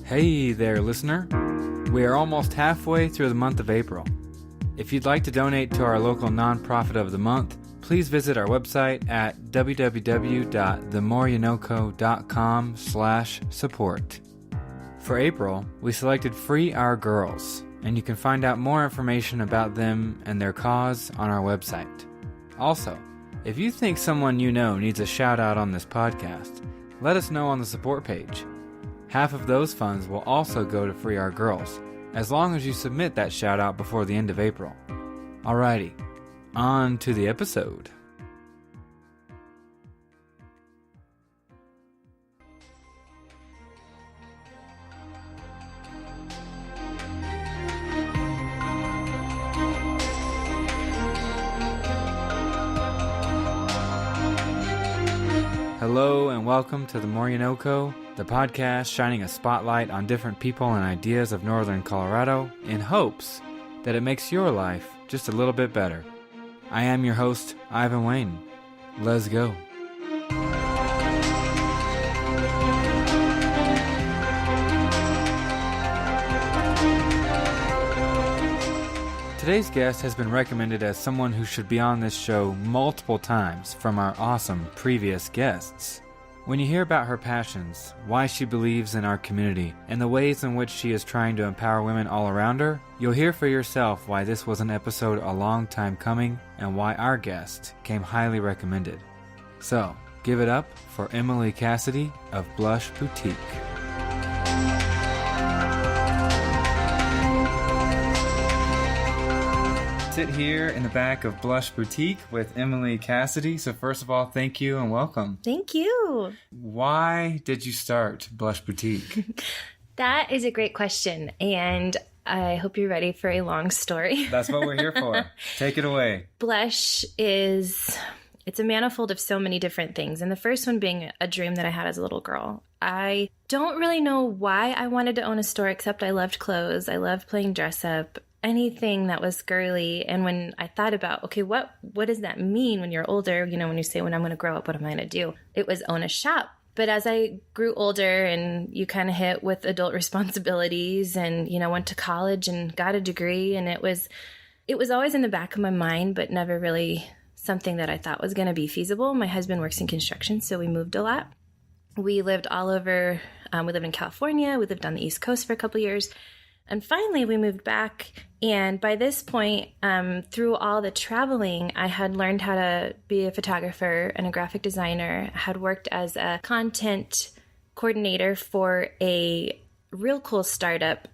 Hey there, listener. We are almost halfway through the month of April. If you'd like to donate to our local nonprofit of the month, please visit our website at www.themoreyouknow.com/support. For April, we selected Free Our Girls, and you can find out more information about them and their cause on our website. Also, if you think someone you know needs a shout out on this podcast, let us know on the support page. Half of those funds will also go to Free Our Girls, as long as you submit that shout out before the end of April. Alrighty, on to the episode. Hello and welcome to the NoCo, the podcast shining a spotlight on different people and ideas of Northern Colorado in hopes that it makes your life just a little bit better. I am your host, Ivan Wayne. Let's go. Today's guest has been recommended as someone who should be on this show multiple times from our awesome previous guests. When you hear about her passions, why she believes in our community, and the ways in which she is trying to empower women all around her, you'll hear for yourself why this was an episode a long time coming and why our guest came highly recommended. So, give it up for Emily Cassidy of Blush Boutique. Sit here in the back of Blush Boutique with Emily Cassidy. So first of all, thank you and welcome. Thank you. Why did you start Blush Boutique? That is a great question, and I hope you're ready for a long story. That's what we're here for. Take it away. Blush it's a manifold of so many different things, and the first one being a dream that I had as a little girl. I don't really know why I wanted to own a store, except I loved clothes. I loved playing dress up. Anything that was girly. And when I thought about, okay, what does that mean when you're older? You know, when you say, when I'm going to grow up, what am I going to do? It was own a shop. But as I grew older and you kind of hit with adult responsibilities and, you know, went to college and got a degree, and it was always in the back of my mind, but never really something that I thought was going to be feasible. My husband works in construction, so we moved a lot. We lived all over. We lived in California. We lived on the East Coast for a couple years. And finally, we moved back, and by this point, through all the traveling, I had learned how to be a photographer and a graphic designer. I had worked as a content coordinator for a real cool startup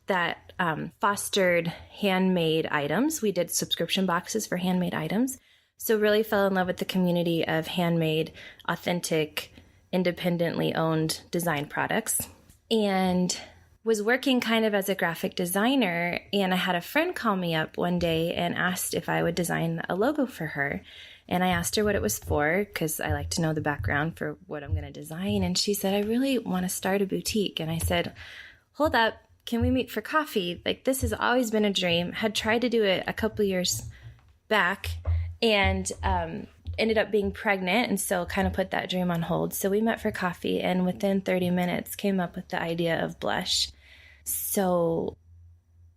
that fostered handmade items. We did subscription boxes for handmade items. So really fell in love with the community of handmade, authentic, independently owned design products. And was working kind of as a graphic designer, and I had a friend call me up one day and asked if I would design a logo for her. And I asked her what it was for, because I like to know the background for what I'm going to design. And she said, I really want to start a boutique. And I said, hold up, can we meet for coffee? Like, this has always been a dream. Had tried to do it a couple years back and ended up being pregnant, and so kind of put that dream on hold. So we met for coffee, and within 30 minutes came up with the idea of Blush. So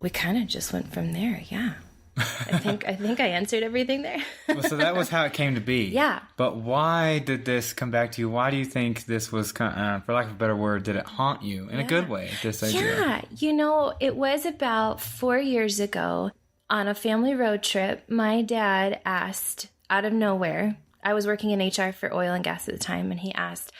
we kind of just went from there. Yeah. I think I answered everything there. Well, so that was how it came to be. Yeah. But why did this come back to you? Why do you think this was, for lack of a better word, did it haunt you in a good way, this idea? Yeah. You know, it was about 4 years ago on a family road trip. My dad asked, out of nowhere, I was working in HR for oil and gas at the time, and he asked,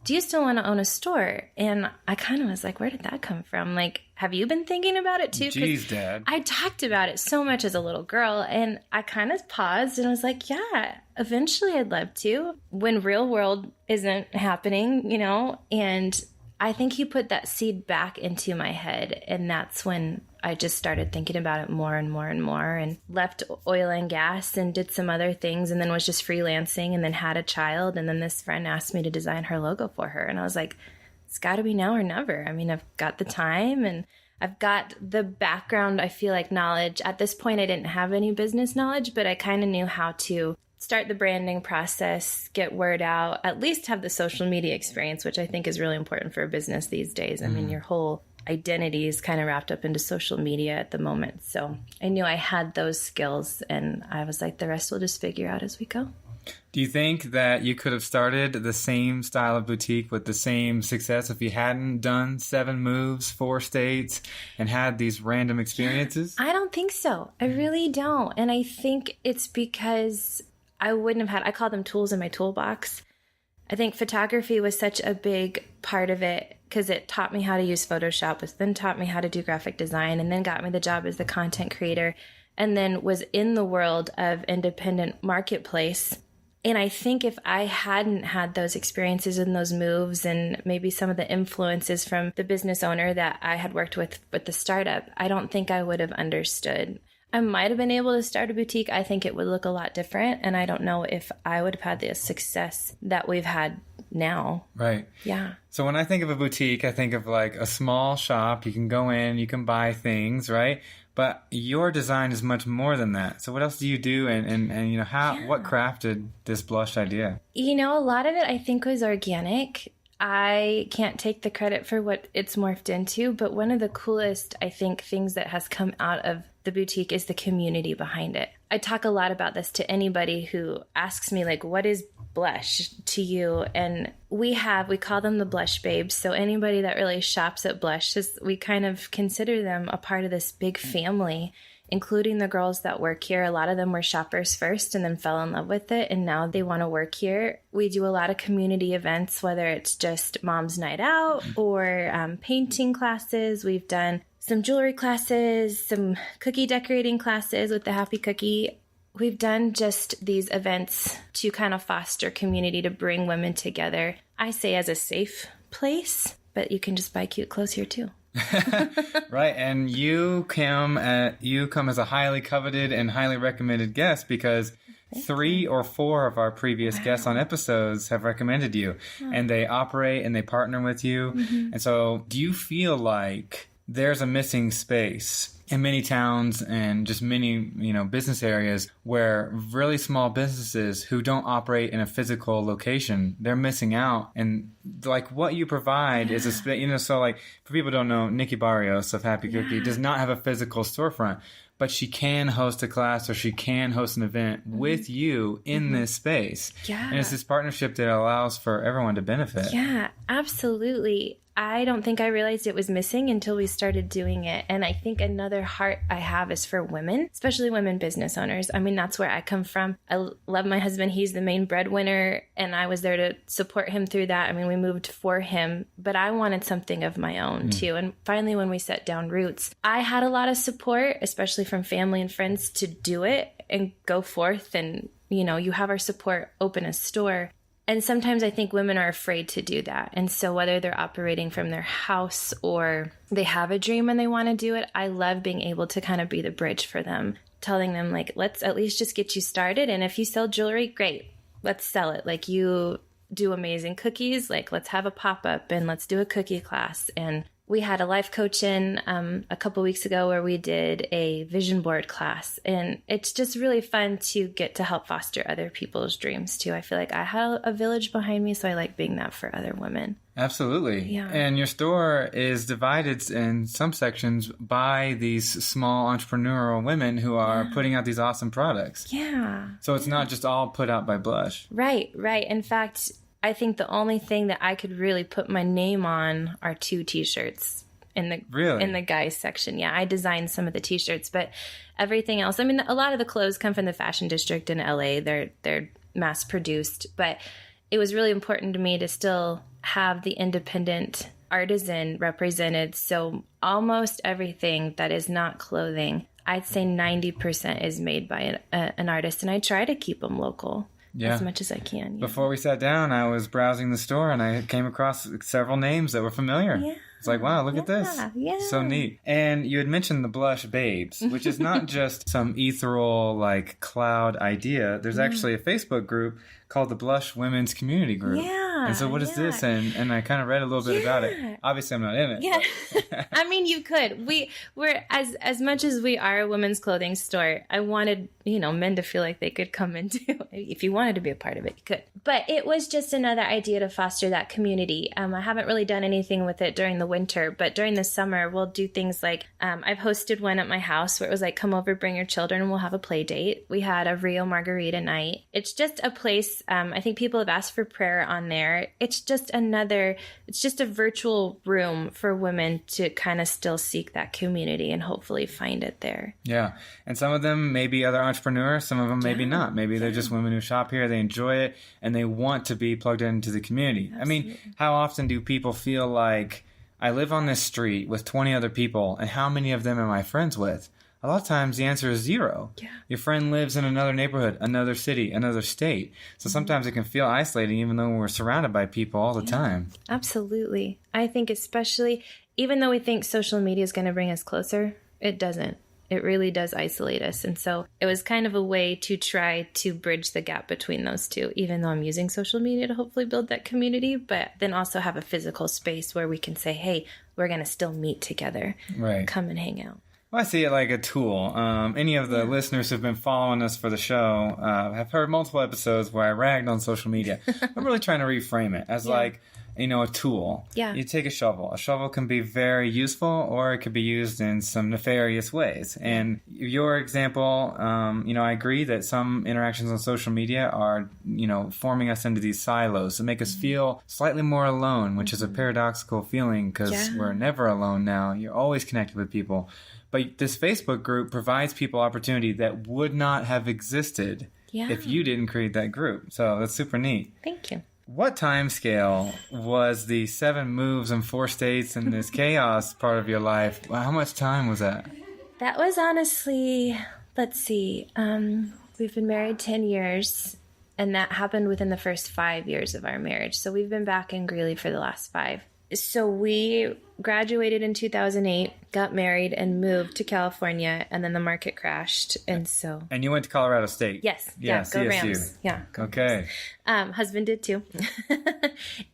do you still want to own a store? And I kind of was like, where did that come from? Like, have you been thinking about it too? Jeez, Dad. I talked about it so much as a little girl, and I kind of paused and was like, yeah, eventually I'd love to, when real world isn't happening, you know? And I think he put that seed back into my head, and that's when I just started thinking about it more and more and more, and left oil and gas and did some other things, and then was just freelancing, and then had a child. And then this friend asked me to design her logo for her. And I was like, it's got to be now or never. I mean, I've got the time and I've got the background, I feel like, knowledge. At this point, I didn't have any business knowledge, but I kind of knew how to start the branding process, get word out, at least have the social media experience, which I think is really important for a business these days. I mean, your whole identity is kind of wrapped up into social media at the moment. So I knew I had those skills, and I was like, the rest we'll just figure out as we go. Do you think that you could have started the same style of boutique with the same success if you hadn't done 7 moves, 4 states, and had these random experiences? I don't think so. I really don't. And I think it's because I wouldn't have had, I call them tools in my toolbox. I think photography was such a big part of it because it taught me how to use Photoshop, but then taught me how to do graphic design, and then got me the job as the content creator, and then was in the world of independent marketplace. And I think if I hadn't had those experiences and those moves and maybe some of the influences from the business owner that I had worked with the startup, I don't think I would have understood. I might have been able to start a boutique. I think it would look a lot different. And I don't know if I would have had the success that we've had now. Right. Yeah. So when I think of a boutique, I think of like a small shop. You can go in, you can buy things, right? But your design is much more than that. So what else do you do? And you know, what crafted this blush idea? You know, a lot of it I think was organic. I can't take the credit for what it's morphed into, but one of the coolest, I think, things that has come out of the boutique is the community behind it. I talk a lot about this to anybody who asks me, like, what is blush to you? And we call them the blush babes. So anybody that really shops at Blush, we kind of consider them a part of this big family, including the girls that work here. A lot of them were shoppers first and then fell in love with it, and now they want to work here. We do a lot of community events, whether it's just mom's night out or painting classes. We've done some jewelry classes, some cookie decorating classes with the Happy Cookie. We've done just these events to kind of foster community, to bring women together. I say as a safe place, but you can just buy cute clothes here too. Right, and you come as a highly coveted and highly recommended guest because 3 or 4 of our previous guests on episodes have recommended you, and they operate and they partner with you. And so do you feel like there's a missing space in many towns and just many, business areas where really small businesses who don't operate in a physical location, they're missing out? And like what you provide is a space, so like for people who don't know, Nikki Barrios of Happy Cookie does not have a physical storefront, but she can host a class or she can host an event with you in this space. Yeah. And it's this partnership that allows for everyone to benefit. Yeah, absolutely. I don't think I realized it was missing until we started doing it. And I think another heart I have is for women, especially women business owners. I mean, that's where I come from. I love my husband. He's the main breadwinner, and I was there to support him through that. I mean, we moved for him, but I wanted something of my own too. And finally, when we set down roots, I had a lot of support, especially from family and friends, to do it and go forth. And, you have our support, open a store. And sometimes I think women are afraid to do that. And so whether they're operating from their house or they have a dream and they want to do it, I love being able to kind of be the bridge for them, telling them, like, let's at least just get you started. And if you sell jewelry, great, let's sell it. Like, you do amazing cookies, like, let's have a pop-up and let's do a cookie class. And we had a life coach in a couple weeks ago where we did a vision board class. And it's just really fun to get to help foster other people's dreams too. I feel like I have a village behind me, so I like being that for other women. Absolutely. Yeah. And your store is divided in some sections by these small entrepreneurial women who are putting out these awesome products. Yeah. So it's not just all put out by Blush. Right. In fact, I think the only thing that I could really put my name on are 2 t-shirts in the guys section. Yeah, I designed some of the t-shirts, but everything else, I mean, a lot of the clothes come from the fashion district in LA. They're mass produced, but it was really important to me to still have the independent artisan represented. So almost everything that is not clothing, I'd say 90% is made by an artist, and I try to keep them local. Yeah. As much as I can. Yeah. Before we sat down, I was browsing the store and I came across several names that were familiar. Yeah. It's like, wow, look at this. Yeah. So neat. And you had mentioned the Blush Babes, which is not just some ethereal, like, cloud idea. There's actually a Facebook group called the Blush Women's Community Group. Yeah. And so what is this? And I kind of read a little bit about it. Obviously, I'm not in it. Yeah. I mean, you could. We're as much as we are a women's clothing store, I wanted, men to feel like they could come in too. If you wanted to be a part of it, you could. But it was just another idea to foster that community. I haven't really done anything with it during the winter, but during the summer, we'll do things like I've hosted one at my house where it was like, come over, bring your children, and we'll have a play date. We had a Rio Margarita night. It's just a place. I think people have asked for prayer on there. It's just a virtual room for women to kind of still seek that community and hopefully find it there. Yeah. And some of them may be other entrepreneurs. Some of them maybe not. Maybe they're just women who shop here. They enjoy it and they want to be plugged into the community. Absolutely. I mean, how often do people feel like I live on this street with 20 other people and how many of them am I friends with? A lot of times the answer is 0. Yeah. Your friend lives in another neighborhood, another city, another state. So sometimes it can feel isolating even though we're surrounded by people all the time. Absolutely. I think especially, even though we think social media is going to bring us closer, it doesn't. It really does isolate us. And so it was kind of a way to try to bridge the gap between those two, even though I'm using social media to hopefully build that community, but then also have a physical space where we can say, hey, we're going to still meet together. Right. Come and hang out. Well, I see it like a tool. Any of the listeners who've been following us for the show have heard multiple episodes where I ragged on social media. I'm really trying to reframe it as like, a tool. Yeah. You take a shovel. A shovel can be very useful or it could be used in some nefarious ways. And your example, I agree that some interactions on social media are, forming us into these silos that make us feel slightly more alone, which is a paradoxical feeling because we're never alone now. You're always connected with people. But this Facebook group provides people opportunity that would not have existed if you didn't create that group. So that's super neat. Thank you. What time scale was the 7 moves in 4 states and this chaos part of your life? How much time was that? That was honestly, let's see, we've been married 10 years, and that happened within the first 5 years of our marriage. So we've been back in Greeley for the last 5. So we graduated in 2008, got married, and moved to California, and then the market crashed, and so... And you went to Colorado State? Yes. Yeah, go CSU. Rams. Yeah. Okay. Husband did too.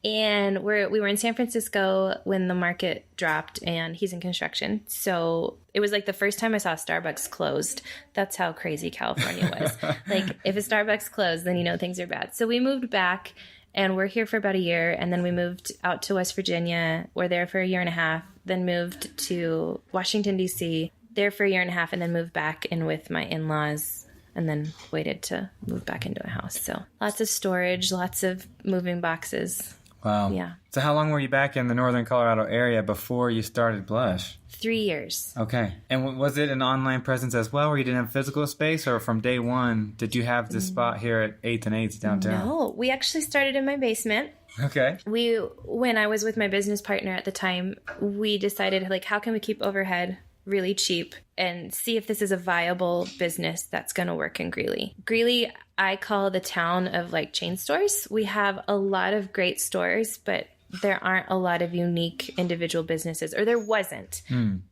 And we were in San Francisco when the market dropped, and he's in construction. So it was like the first time I saw Starbucks closed. That's how crazy California was. Like, if a Starbucks closed, then things are bad. So we moved back. And we're here for about a year, and then we moved out to West Virginia. We're there for a year and a half, then moved to Washington, D.C., there for a year and a half, and then moved back in with my in-laws, and then waited to move back into a house. So lots of storage, lots of moving boxes. Wow. Yeah. So how long were you back in the northern Colorado area before you started Blush? 3 years. Okay. And was it an online presence as well, where you didn't have physical space, or from day one, did you have this spot here at 8th and 8th downtown? No, we actually started in my basement. Okay. When I was with my business partner at the time, we decided, how can we keep overhead really cheap and see if this is a viable business that's going to work in Greeley. Greeley, I call the town of chain stores. We have a lot of great stores, but there aren't a lot of unique individual businesses, or there wasn't.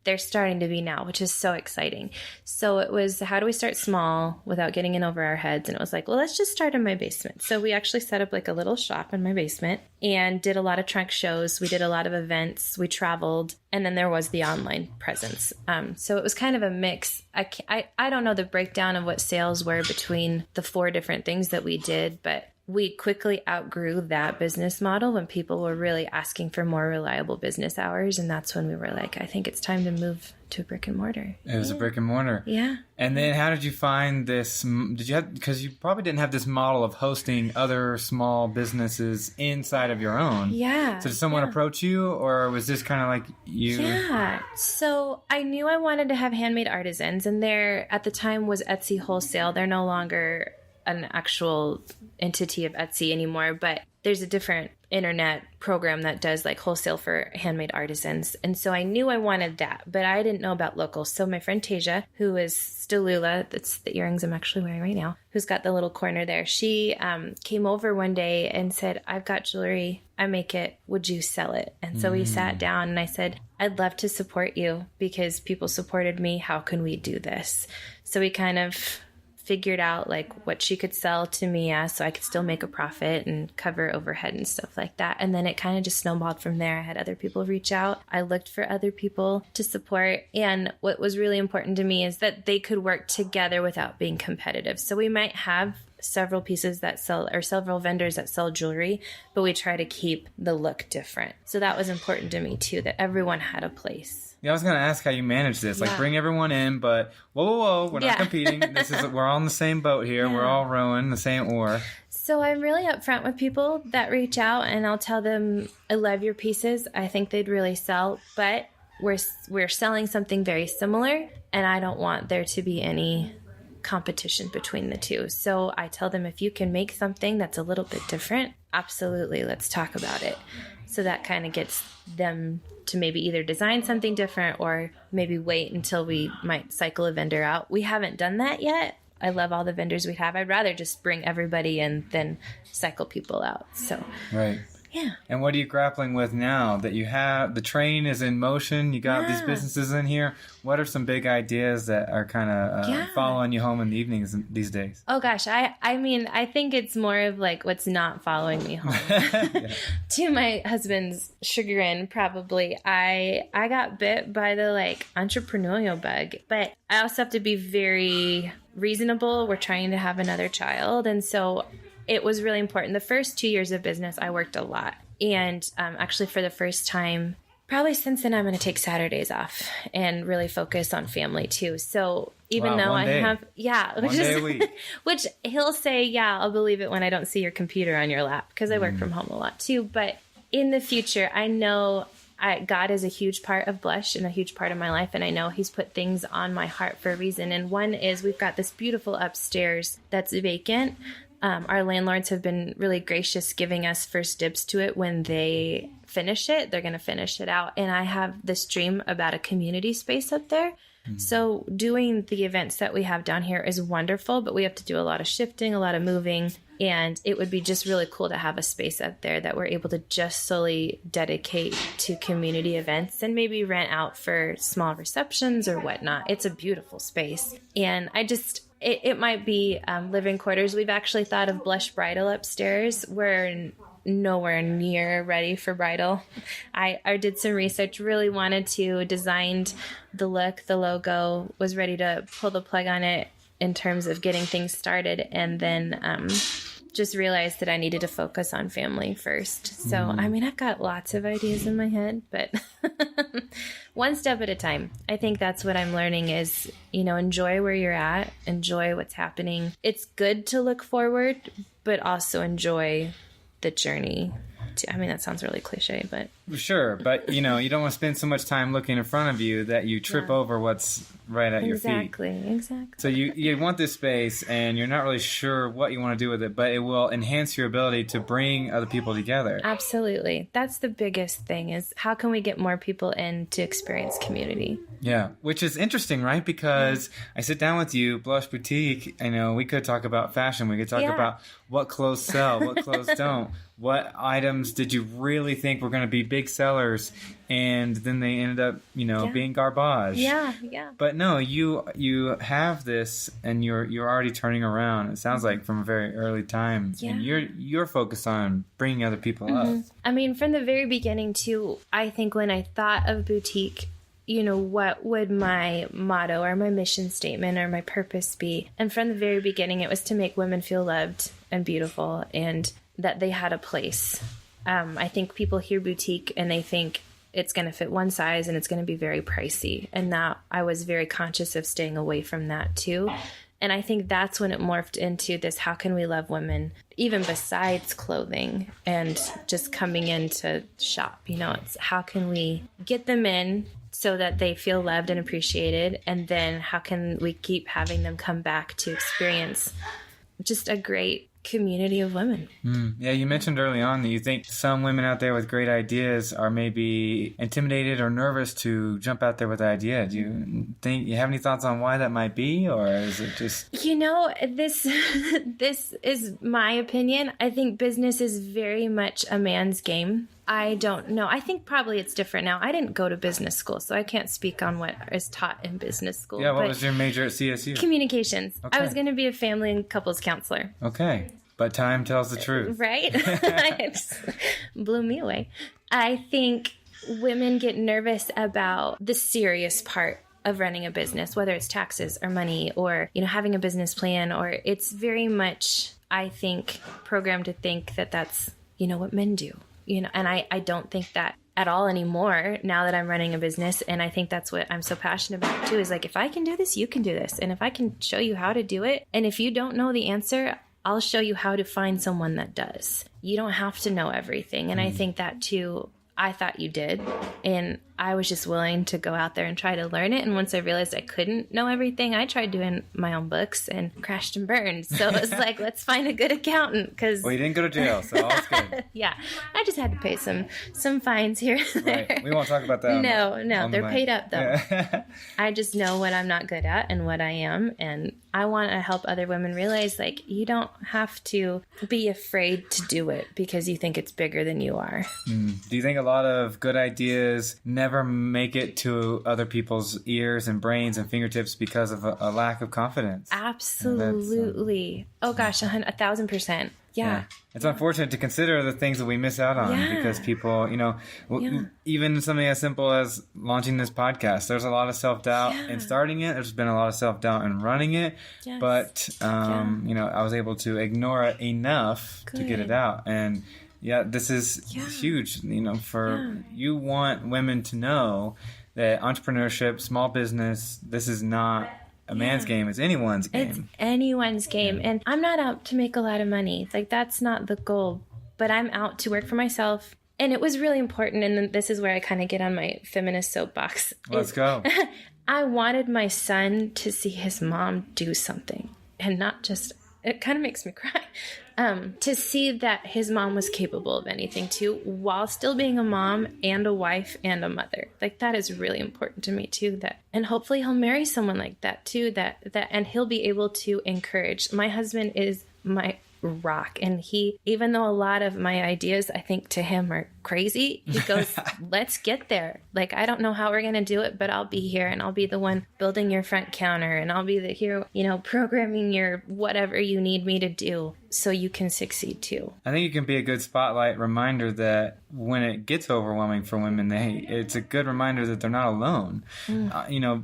They're starting to be now, which is so exciting. So it was, how do we start small without getting in over our heads? And it was let's just start in my basement. So we actually set up a little shop in my basement and did a lot of trunk shows. We did a lot of events. We traveled. And then there was the online presence. So it was kind of a mix. I don't know the breakdown of what sales were between the 4 different things that we did, but we quickly outgrew that business model when people were really asking for more reliable business hours. And that's when we were I think it's time to move to a brick and mortar. It was a brick and mortar. Yeah. And then how did you find this? Because you probably didn't have this model of hosting other small businesses inside of your own. Yeah. So did someone approach you, or was this kind of like you? Yeah. So I knew I wanted to have handmade artisans, and there at the time was Etsy Wholesale. They're no longer an actual entity of Etsy anymore, but there's a different internet program that does wholesale for handmade artisans. And so I knew I wanted that, but I didn't know about local. So my friend Tasia, who is Stillula, that's the earrings I'm actually wearing right now, who's got the little corner there, she came over one day and said, I've got jewelry. I make it. Would you sell it? And so we sat down and I said, I'd love to support you because people supported me. How can we do this? So we kind of figured out like what she could sell to me as so I could still make a profit and cover overhead and stuff like that. And then it kind of just snowballed from there. I had other people reach out. I looked for other people to support. And what was really important to me is that they could work together without being competitive. So we might have several pieces that sell or several vendors that sell jewelry, but we try to keep the look different. So that was important to me too, that everyone had a place. Yeah, I was going to ask how you manage this. Like, bring everyone in, but whoa, we're not competing. We're all in the same boat here. Yeah. We're all rowing the same oar. So I'm really upfront with people that reach out, and I'll tell them, I love your pieces. I think they'd really sell, but we're selling something very similar, and I don't want there to be any competition between the two. So I tell them, if you can make something that's a little bit different, absolutely, let's talk about it. So that kind of gets them to maybe either design something different or maybe wait until we might cycle a vendor out. We haven't done that yet. I love all the vendors we have. I'd rather just bring everybody in than cycle people out. So, right. Yeah. And what are you grappling with now that you have, the train is in motion, you got these businesses in here? What are some big ideas that are kind of following you home in the evenings these days? Oh gosh, I mean, I think it's more of like what's not following me home. To my husband's chagrin, probably. I got bit by the like entrepreneurial bug, but I also have to be very reasonable. We're trying to have another child, and so it was really important. The first 2 years of business, I worked a lot. And actually for the first time, probably since then, I'm going to take Saturdays off and really focus on family too. So even though I have, one day a week. Which he'll say, I'll believe it when I don't see your computer on your lap, because I work from home a lot too. But in the future, I know God is a huge part of Blush and a huge part of my life. And I know he's put things on my heart for a reason. And one is we've got this beautiful upstairs that's vacant. Our landlords have been really gracious giving us first dibs to it when they finish it. They're going to finish it out. And I have this dream about a community space up there. So doing the events that we have down here is wonderful, but we have to do a lot of shifting, a lot of moving. And it would be just really cool to have a space up there that we're able to just solely dedicate to community events and maybe rent out for small receptions or whatnot. It's a beautiful space. And it might be living quarters. We've actually thought of Blush Bridal upstairs. We're nowhere near ready for bridal. I did some research, really wanted to, designed the look, the logo, was ready to pull the plug on it in terms of getting things started, and then just realized that I needed to focus on family first. So, I mean, I've got lots of ideas in my head, but one step at a time. I think that's what I'm learning is, enjoy where you're at, enjoy what's happening. It's good to look forward, but also enjoy the journey. I mean, that sounds really cliche, but... Sure, but, you don't want to spend so much time looking in front of you that you trip over what's right at your feet. Exactly. So you want this space, and you're not really sure what you want to do with it, but it will enhance your ability to bring other people together. Absolutely. That's the biggest thing, is how can we get more people in to experience community? Yeah, which is interesting, right? Because I sit down with you, Blush Boutique, we could talk about fashion. We could talk about what clothes sell, what clothes don't. What items did you really think were going to be big sellers, and then they ended up, being garbage? Yeah. But no, you have this, and you're already turning around. It sounds like from a very early time, and you're focused on bringing other people up. I mean, from the very beginning too. I think when I thought of boutique, what would my motto or my mission statement or my purpose be? And from the very beginning, it was to make women feel loved and beautiful, and that they had a place. I think people hear boutique and they think it's going to fit one size and it's going to be very pricey. And that I was very conscious of staying away from that too. And I think that's when it morphed into this, how can we love women, even besides clothing and just coming in to shop? It's how can we get them in so that they feel loved and appreciated? And then how can we keep having them come back to experience just a great community of women. Yeah, you mentioned early on that you think some women out there with great ideas are maybe intimidated or nervous to jump out there with an idea. Do you have any thoughts on why that might be, or is it just... This is my opinion. I think business is very much a man's game. I don't know. I think probably it's different now. I didn't go to business school, so I can't speak on what is taught in business school. Yeah, what was your major at CSU? Communications. Okay. I was going to be a family and couples counselor. Okay. But time tells the truth. Right? It just blew me away. I think women get nervous about the serious part of running a business, whether it's taxes or money or, having a business plan, or it's very much, I think, programmed to think that that's, what men do. And I don't think that at all anymore now that I'm running a business. And I think that's what I'm so passionate about too, is like, if I can do this, you can do this. And if I can show you how to do it, and if you don't know the answer, I'll show you how to find someone that does. You don't have to know everything. And I think that too, I thought you did. And I was just willing to go out there and try to learn it. And once I realized I couldn't know everything, I tried doing my own books and crashed and burned. So it was like, let's find a good accountant. Well, you didn't go to jail, so all's good. Yeah. I just had to pay some fines here and there. Right. We won't talk about that. No. They're paid up, though. Yeah. I just know what I'm not good at and what I am. And I want to help other women realize, like, you don't have to be afraid to do it because you think it's bigger than you are. Do you think a lot of good ideas never make it to other people's ears and brains and fingertips because of a lack of confidence? Absolutely. Oh gosh, 1,000%. Yeah. It's unfortunate to consider the things that we miss out on because people, even something as simple as launching this podcast, there's a lot of self-doubt in starting it. There's been a lot of self-doubt in running it. Yes. But, I was able to ignore it enough to get it out. And this is huge, you want women to know that entrepreneurship, small business, this is not a man's game, it's anyone's game. It's anyone's game. And I'm not out to make a lot of money. Like, that's not the goal. But I'm out to work for myself. And it was really important. And this is where I kind of get on my feminist soapbox. Let's go. I wanted my son to see his mom do something. And not just, it kind of makes me cry. To see that his mom was capable of anything too, while still being a mom and a wife and a mother. Like, that is really important to me too. And hopefully he'll marry someone like that too, and he'll be able to encourage. My husband is my rock, and he, even though a lot of my ideas I think to him are crazy, he goes, let's get there. Like, I don't know how we're going to do it, but I'll be here, and I'll be the one building your front counter, and I'll be here, programming your whatever you need me to do so you can succeed too. I think it can be a good spotlight reminder that when it gets overwhelming for women, it's a good reminder that they're not alone.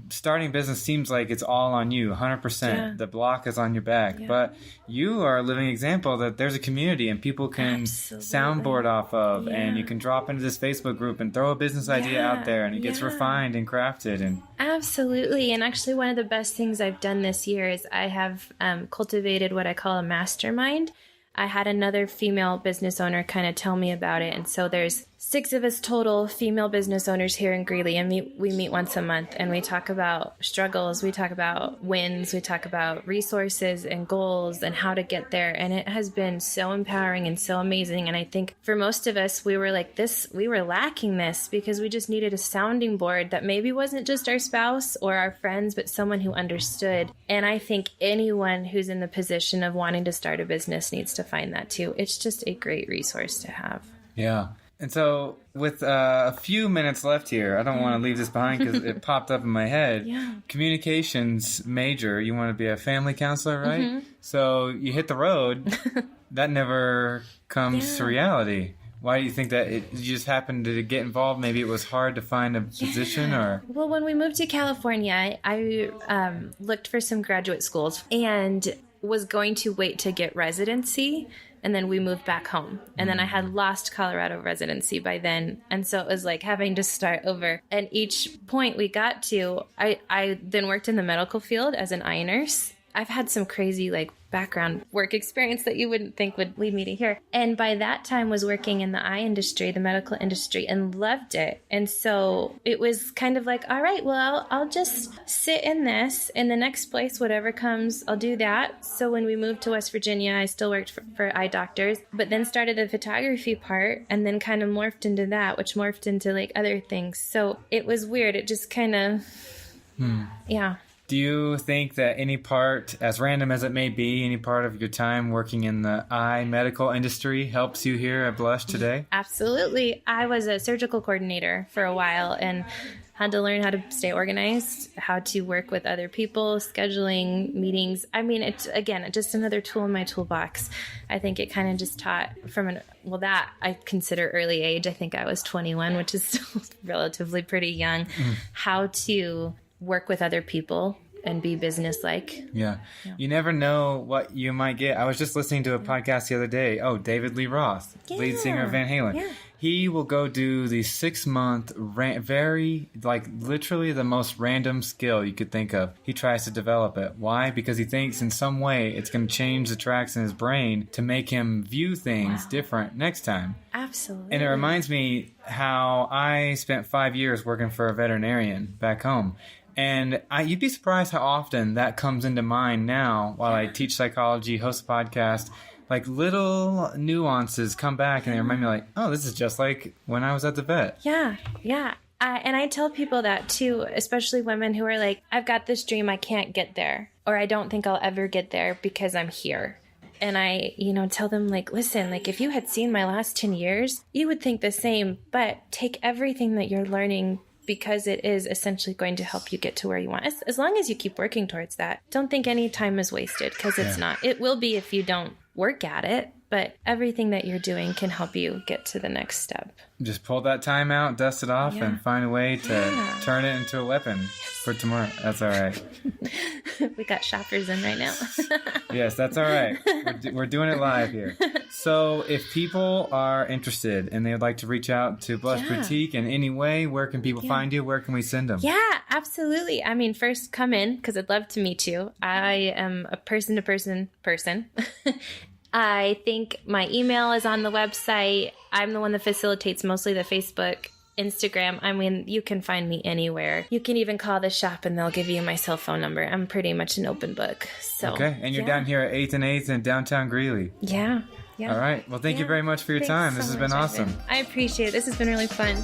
Starting business seems like it's all on you, 100%. Yeah. The block is on your back, but you are a living example that there's a community and people can soundboard off of, and you can drop into this Facebook group and throw a business idea out there, and it gets refined and crafted. And absolutely. And actually, one of the best things I've done this year is I have cultivated what I call a mastermind. I had another female business owner kind of tell me about it. And so there's 6 of us total female business owners here in Greeley. And we meet once a month, and we talk about struggles. We talk about wins. We talk about resources and goals and how to get there. And it has been so empowering and so amazing. And I think for most of us, we were like this, we were lacking this because we just needed a sounding board that maybe wasn't just our spouse or our friends, but someone who understood. And I think anyone who's in the position of wanting to start a business needs to find that too. It's just a great resource to have. Yeah. And so with a few minutes left here, I don't want to leave this behind because it popped up in my head. Yeah. Communications major, you want to be a family counselor, right? Mm-hmm. So you hit the road. That never comes to reality. Why do you think that you just happened to get involved? Maybe it was hard to find a position, or? Well, when we moved to California, I looked for some graduate schools and was going to wait to get residency. And then we moved back home. And then I had lost Colorado residency by then. And so it was like having to start over. And each point we got to, I then worked in the medical field as an eye nurse. I've had some crazy background work experience that you wouldn't think would lead me to here. And by that time was working in the eye industry, the medical industry, and loved it. And so it was kind of like, all right, well, I'll just sit in this. In the next place, whatever comes, I'll do that. So when we moved to West Virginia, I still worked for eye doctors, but then started the photography part and then kind of morphed into that, which morphed into other things. So it was weird. It just kind of, yeah. Do you think that any part, as random as it may be, any part of your time working in the eye medical industry helps you here at Blush today? Absolutely. I was a surgical coordinator for a while and had to learn how to stay organized, how to work with other people, scheduling meetings. I mean, it's, again, just another tool in my toolbox. I think it kind of just taught that I consider early age. I think I was 21, which is still relatively pretty young, how to work with other people and be businesslike. Yeah. You never know what you might get. I was just listening to a podcast the other day. Oh, David Lee Roth, lead singer of Van Halen. Yeah. He will go do the 6-month, literally the most random skill you could think of. He tries to develop it. Why? Because he thinks in some way it's going to change the tracks in his brain to make him view things different next time. Absolutely. And it reminds me how I spent 5 years working for a veterinarian back home. And you'd be surprised how often that comes into mind now while I teach psychology, host a podcast. Like little nuances come back and they remind me like, oh, this is just like when I was at the vet. Yeah. And I tell people that too, especially women who are like, I've got this dream, I can't get there. Or I don't think I'll ever get there because I'm here. And I, tell them like, listen, like if you had seen my last 10 years, you would think the same, but take everything that you're learning because it is essentially going to help you get to where you want. As long as you keep working towards that, don't think any time is wasted because it's not. It will be if you don't work at it, but everything that you're doing can help you get to the next step. Just pull that time out, dust it off, and find a way to turn it into a weapon for tomorrow. That's all right. We got shoppers in right now. Yes, that's all right. We're doing it live here. So if people are interested and they would like to reach out to Blush Boutique in any way, where can people find you? Where can we send them? Yeah, absolutely. I mean, first come in because I'd love to meet you. I am a person-to-person person. I think my email is on the website. I'm the one that facilitates mostly the Facebook, Instagram. I mean, you can find me anywhere. You can even call the shop and they'll give you my cell phone number. I'm pretty much an open book. So okay, and you're down here at 8th and 8th in downtown Greeley. Yeah. All right. Well, thank you very much for your time. This has been awesome. I appreciate it. This has been really fun.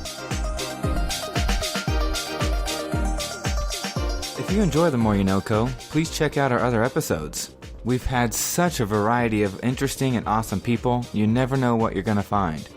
If you enjoy The More You Know Co., please check out our other episodes. We've had such a variety of interesting and awesome people, you never know what you're going to find.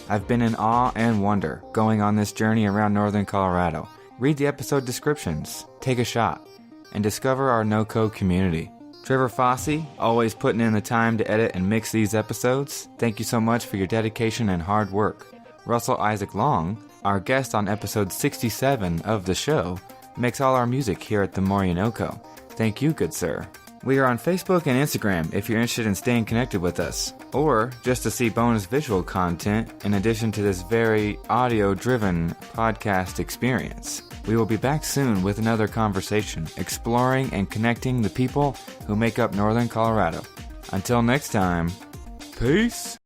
I've been in awe and wonder going on this journey around northern Colorado. Read the episode descriptions, take a shot, and discover our NoCo community. Trevor Fossey, always putting in the time to edit and mix these episodes. Thank you so much for your dedication and hard work. Russell Isaac Long, our guest on episode 67 of the show, makes all our music here at The More You Know Co. Thank you, good sir. We are on Facebook and Instagram if you're interested in staying connected with us, or just to see bonus visual content in addition to this very audio-driven podcast experience. We will be back soon with another conversation, exploring and connecting the people who make up Northern Colorado. Until next time, peace!